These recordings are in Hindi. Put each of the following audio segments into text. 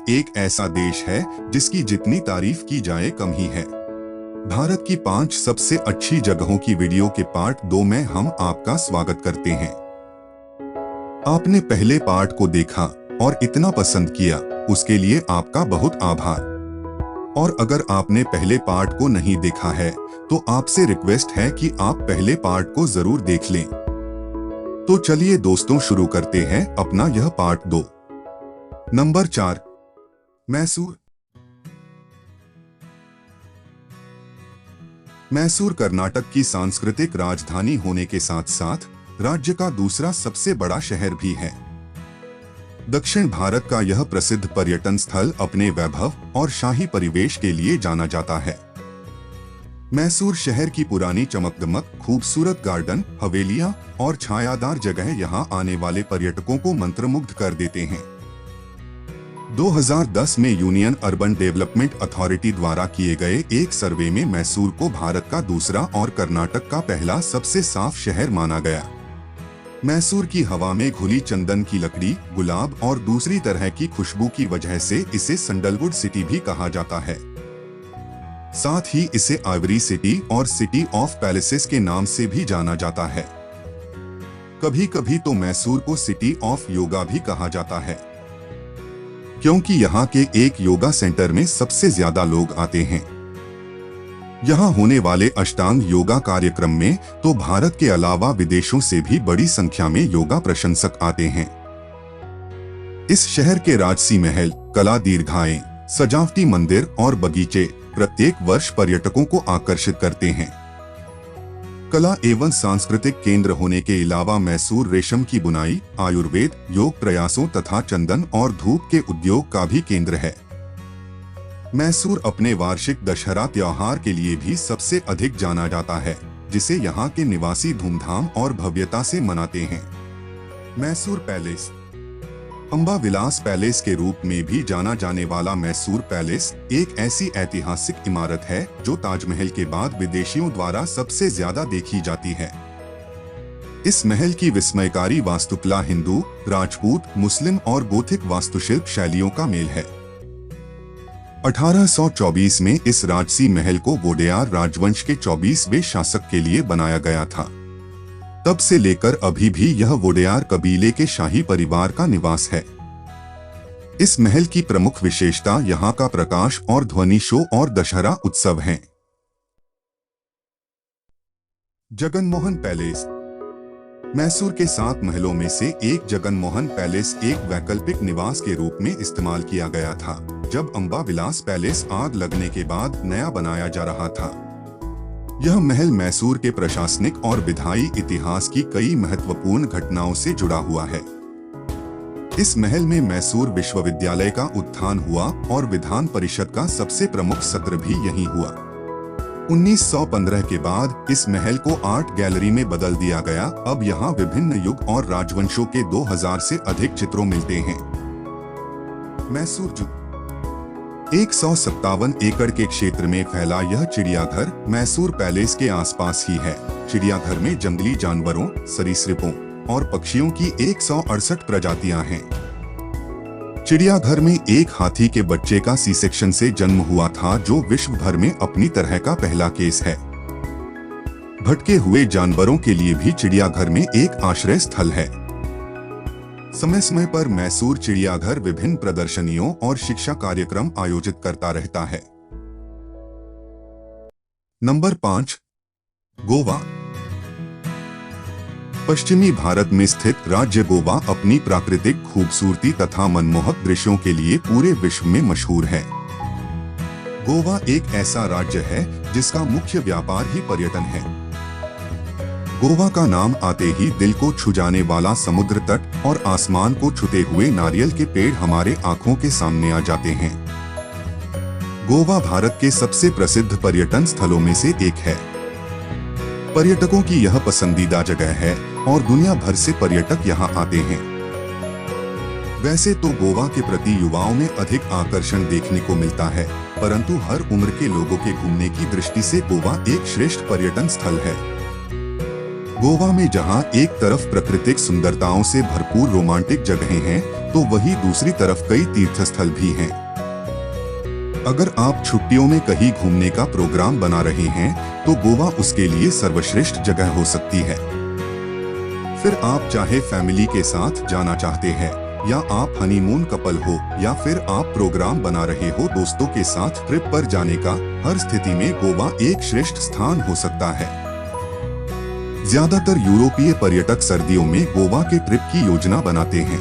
एक ऐसा देश है जिसकी जितनी तारीफ की जाए कम ही है। भारत की 5 सबसे अच्छी जगहों की वीडियो के पार्ट 2 में हम आपका स्वागत करते हैं। आपने पहले पार्ट को देखा और इतना पसंद किया, उसके लिए आपका बहुत आभार। और अगर आपने पहले पार्ट को नहीं देखा है तो आपसे रिक्वेस्ट है कि आप पहले पार्ट को जरूर देख लें। तो चलिए दोस्तों, शुरू करते हैं अपना यह पार्ट 2। नंबर 4, मैसूर। मैसूर कर्नाटक की सांस्कृतिक राजधानी होने के साथ साथ राज्य का दूसरा सबसे बड़ा शहर भी है। दक्षिण भारत का यह प्रसिद्ध पर्यटन स्थल अपने वैभव और शाही परिवेश के लिए जाना जाता है। मैसूर शहर की पुरानी चमकदमक, खूबसूरत गार्डन, हवेलियां और छायादार जगह यहां आने वाले पर्यटकों को मंत्रमुग्ध कर देते हैं। 2010 में यूनियन अर्बन डेवलपमेंट अथॉरिटी द्वारा किए गए एक सर्वे में मैसूर को भारत का दूसरा और कर्नाटक का पहला सबसे साफ शहर माना गया। मैसूर की हवा में घुली चंदन की लकड़ी, गुलाब और दूसरी तरह की खुशबू की वजह से इसे सैंडलवुड सिटी भी कहा जाता है। साथ ही इसे आइवरी सिटी और सिटी ऑफ पैलेसेस के नाम से भी जाना जाता है। कभी कभी तो मैसूर को सिटी ऑफ योगा भी कहा जाता है, क्योंकि यहाँ के एक योगा सेंटर में सबसे ज्यादा लोग आते हैं। यहाँ होने वाले अष्टांग योगा कार्यक्रम में तो भारत के अलावा विदेशों से भी बड़ी संख्या में योगा प्रशंसक आते हैं। इस शहर के राजसी महल, कला दीर्घाएं, सजावटी मंदिर और बगीचे प्रत्येक वर्ष पर्यटकों को आकर्षित करते हैं। कला एवं सांस्कृतिक केंद्र होने के अलावा मैसूर रेशम की बुनाई, आयुर्वेद, योग प्रयासों तथा चंदन और धूप के उद्योग का भी केंद्र है। मैसूर अपने वार्षिक दशहरा त्योहार के लिए भी सबसे अधिक जाना जाता है, जिसे यहाँ के निवासी धूमधाम और भव्यता से मनाते हैं। मैसूर पैलेस। अंबा विलास पैलेस के रूप में भी जाना जाने वाला मैसूर पैलेस एक ऐसी ऐतिहासिक इमारत है जो ताजमहल के बाद विदेशियों द्वारा सबसे ज्यादा देखी जाती है। इस महल की विस्मयकारी वास्तुकला हिंदू, राजपूत, मुस्लिम और गोथिक वास्तुशिल्प शैलियों का मेल है। 1824 में इस राजसी महल को वोडेयार राजवंश के 24वें शासक के लिए बनाया गया था। तब से लेकर अभी भी यह वोडेयार कबीले के शाही परिवार का निवास है। इस महल की प्रमुख विशेषता यहाँ का प्रकाश और ध्वनि शो और दशहरा उत्सव हैं। जगनमोहन पैलेस। मैसूर के 7 महलों में से एक जगनमोहन पैलेस एक वैकल्पिक निवास के रूप में इस्तेमाल किया गया था, जब अंबा विलास पैलेस आग लगने के बाद नया बनाया जा रहा था। यह महल मैसूर के प्रशासनिक और विधायी इतिहास की कई महत्वपूर्ण घटनाओं से जुड़ा हुआ है। इस महल में मैसूर विश्वविद्यालय का उत्थान हुआ और विधान परिषद का सबसे प्रमुख सत्र भी यहीं हुआ। 1915 के बाद इस महल को आर्ट गैलरी में बदल दिया गया। अब यहाँ विभिन्न युग और राजवंशों के 2000 से अधिक चित्रों मिलते हैं। मैसूर जू। 157 एकड़ के क्षेत्र में फैला यह चिड़ियाघर मैसूर पैलेस के आसपास ही है। चिड़ियाघर में जंगली जानवरों, सरीसृपों और पक्षियों की 168 प्रजातियां हैं। चिड़ियाघर में एक हाथी के बच्चे का सी सेक्शन से जन्म हुआ था, जो विश्व भर में अपनी तरह का पहला केस है। भटके हुए जानवरों के लिए भी चिड़ियाघर में एक आश्रय स्थल है। समय समय पर मैसूर चिड़ियाघर विभिन्न प्रदर्शनियों और शिक्षा कार्यक्रम आयोजित करता रहता है। नंबर 5, गोवा। पश्चिमी भारत में स्थित राज्य गोवा अपनी प्राकृतिक खूबसूरती तथा मनमोहक दृश्यों के लिए पूरे विश्व में मशहूर है। गोवा एक ऐसा राज्य है जिसका मुख्य व्यापार ही पर्यटन है। गोवा का नाम आते ही दिल को छू जाने वाला समुद्र तट और आसमान को छूते हुए नारियल के पेड़ हमारे आंखों के सामने आ जाते हैं। गोवा भारत के सबसे प्रसिद्ध पर्यटन स्थलों में से एक है। पर्यटकों की यह पसंदीदा जगह है और दुनिया भर से पर्यटक यहाँ आते हैं। वैसे तो गोवा के प्रति युवाओं में अधिक आकर्षण देखने को मिलता है, परंतु हर उम्र के लोगों के घूमने की दृष्टि से गोवा एक श्रेष्ठ पर्यटन स्थल है। गोवा में जहां एक तरफ प्राकृतिक सुंदरताओं से भरपूर रोमांटिक जगहें हैं, तो वहीं दूसरी तरफ कई तीर्थस्थल भी हैं। अगर आप छुट्टियों में कहीं घूमने का प्रोग्राम बना रहे हैं, तो गोवा उसके लिए सर्वश्रेष्ठ जगह हो सकती है। फिर आप चाहे फैमिली के साथ जाना चाहते हैं, या आप हनीमून कपल हो, या फिर आप प्रोग्राम बना रहे हो दोस्तों के साथ ट्रिप पर जाने का, हर स्थिति में गोवा एक श्रेष्ठ स्थान हो सकता है। ज्यादातर यूरोपीय पर्यटक सर्दियों में गोवा के ट्रिप की योजना बनाते हैं।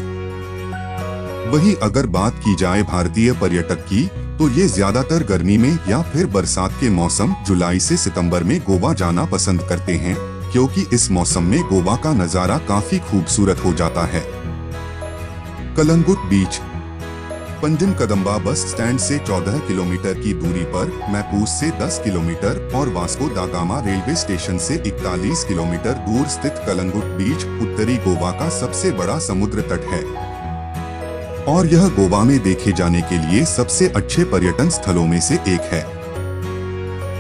वहीं अगर बात की जाए भारतीय पर्यटक की, तो ये ज्यादातर गर्मी में या फिर बरसात के मौसम जुलाई से सितंबर में गोवा जाना पसंद करते हैं, क्योंकि इस मौसम में गोवा का नजारा काफी खूबसूरत हो जाता है। कलंगुट बीच। पंजिम कदम्बा बस स्टैंड से 14 किलोमीटर की दूरी पर, मैपूस से 10 किलोमीटर और वास्को दा गामा रेलवे स्टेशन से 41 किलोमीटर दूर स्थित कलंगुट बीच उत्तरी गोवा का सबसे बड़ा समुद्र तट है और यह गोवा में देखे जाने के लिए सबसे अच्छे पर्यटन स्थलों में से एक है।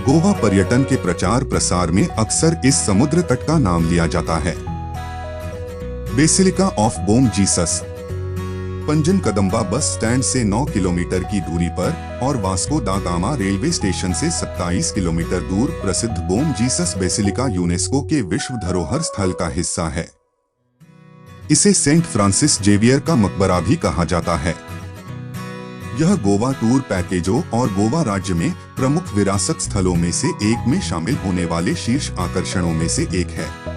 गोवा पर्यटन के प्रचार प्रसार में अक्सर इस समुद्र तट का नाम लिया जाता है। Basilica of Bom Jesus. Panjim Kadamba bus stand से 9 किलोमीटर की दूरी पर और वास्को दा गामा रेलवे स्टेशन से 27 किलोमीटर दूर प्रसिद्ध बॉम जीसस बेसिलिका यूनेस्को के विश्व धरोहर स्थल का हिस्सा है। इसे सेंट फ्रांसिस जेवियर का मकबरा भी कहा जाता है। यह गोवा टूर पैकेजों और गोवा राज्य में प्रमुख विरासत स्थलों में से एक में शामिल होने वाले शीर्ष आकर्षणों में से एक है।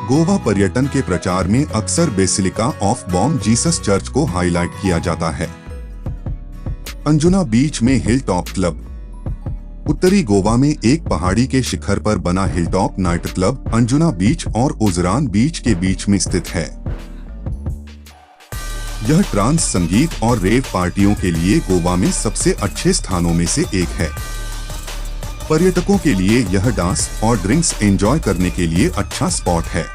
गोवा पर्यटन के प्रचार में अक्सर basilica of Bom Jesus church को हाईलाइट किया जाता है। अंजुना बीच में हिल टॉप क्लब। उत्तरी गोवा में एक पहाड़ी के शिखर पर बना हिलटॉप नाइट क्लब अंजुना बीच और ओजरान बीच के बीच में स्थित है। यह ट्रांस संगीत और रेव पार्टियों के लिए गोवा में सबसे अच्छे स्थानों में से एक है। पर्यटकों के लिए यह डांस और ड्रिंक्स एंजॉय करने के लिए अच्छा स्पॉट है।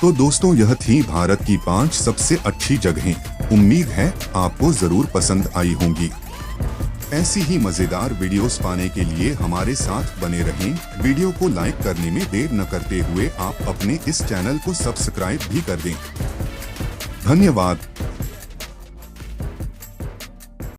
तो दोस्तों, यह थी भारत की 5 सबसे अच्छी जगहें। उम्मीद है आपको जरूर पसंद आई होंगी। ऐसी ही मजेदार वीडियोस पाने के लिए हमारे साथ बने रहें। वीडियो को लाइक करने में देर न करते हुए आप अपने इस चैनल को सब्सक्राइब भी कर दें। धन्यवाद।